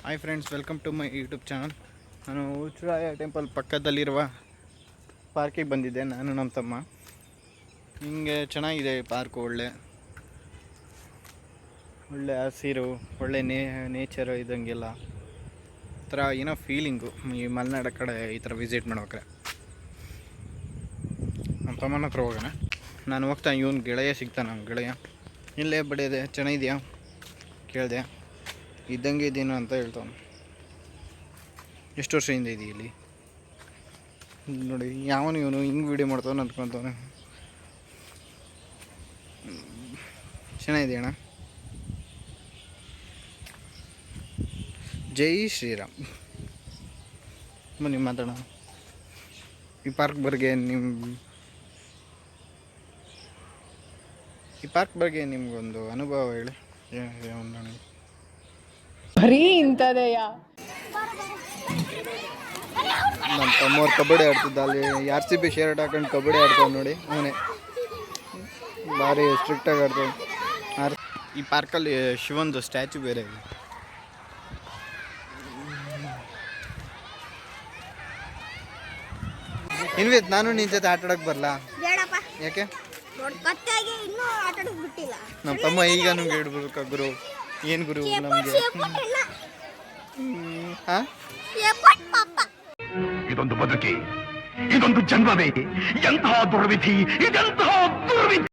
Hi friends, welcome to my YouTube channel. ನಾನು Huchharaya temple ಪಕ್ಕದಲ್ಲಿರುವ ಪಾರ್ಕಿಗೆ ಬಂದಿದ್ದೆ, ನಾನು ನಮ್ಮ ತಮ್ಮ. ಹಿಂಗೆ ಚೆನ್ನಾಗಿದೆ ಪಾರ್ಕು, ಒಳ್ಳೆ ಹಸಿರು, ಒಳ್ಳೆ ನೇಚರು ಇದ್ದಂಗೆಲ್ಲ ಥರ ಏನೋ ಫೀಲಿಂಗು ಈ ಮಲೆನಾಡ ಕಡೆ ಈ ಥರ ವಿಸಿಟ್ ಮಾಡ್ಬೇಕಾರೆ. ನಮ್ಮ ತಮ್ಮನ ಹತ್ರ ಹೋಗೋಣ. ನಾನು ಹೋಗ್ತಾನೆ, ಇವನು ಗೆಳೆಯ ಸಿಗ್ತಾನೆ. ನಮ್ಮ ಗೆಳೆಯ ಇಲ್ಲೇ ಬಡಿಯೋದೆ ಚೆನ್ನಾಗಿದೆಯಾ ಕೇಳಿದೆ. ಇದ್ದಂಗೆ ಇದ್ದೀನೋ ಅಂತ ಹೇಳ್ತಾನೆ. ಎಷ್ಟು ವರ್ಷದಿಂದ ಇದೆ ಇಲ್ಲಿ ನೋಡಿ. ಯಾವನು ಇವನು ಹಿಂಗೆ ವೀಡಿಯೋ ಮಾಡ್ತಾವನು ಅಂದ್ಕೊತಾನೆ. ಚೆನ್ನಾಗಿದೆ ಅಣ್ಣ. ಜೈ ಶ್ರೀರಾಮ್. ಬನ್ನಿ ಮಾತಾಡೋಣ. ಈ ಪಾರ್ಕ್ ಬಗ್ಗೆ ನಿಮ್ಗೊಂದು ಅನುಭವ ಹೇಳಿ. ಬರೀ ಇಂಥದೆಯಾ? ನಮ್ಮ ತಮ್ಮವ್ರು ಕಬಡ್ಡಿ ಆಡ್ತಿದ್ದ, ಅಲ್ಲಿ RCB ಶರ್ಟ್ ಹಾಕೊಂಡು ಕಬಡ್ಡಿ ಆಡ್ತಾವೆ ನೋಡಿ, ಅವನೇ ಭಾರಿ ಸ್ಟ್ರಿಕ್ಟಾಗಿ ಆಡ್ತಾವೆ. ಈ ಪಾರ್ಕಲ್ಲಿ ಶಿವಂದು ಸ್ಟ್ಯಾಚು ಬೇರೆ ಇದೆ. ಇನ್ವೇತ್ ನಾನು ನಿನ್ನ ಜೊತೆ ಆಟ ಆಡೋಕೆ ಬರಲಾ? ಯಾಕೆ? ನಮ್ಮ ತಮ್ಮ ಈಗ ನಮ್ಗೆ ಹೇಳ್ಬೇಕು, ಗುರು ಏನು ಗುರು ನಮಗೆ? ಇದೊಂದು ಬದುಕಿ, ಇದೊಂದು ಜನ್ಮವೇ, ಎಂತಹ ದುರ್ವಿಧಿ, ಇದೆಂತಹ ದುರ್ವಿಧಿ.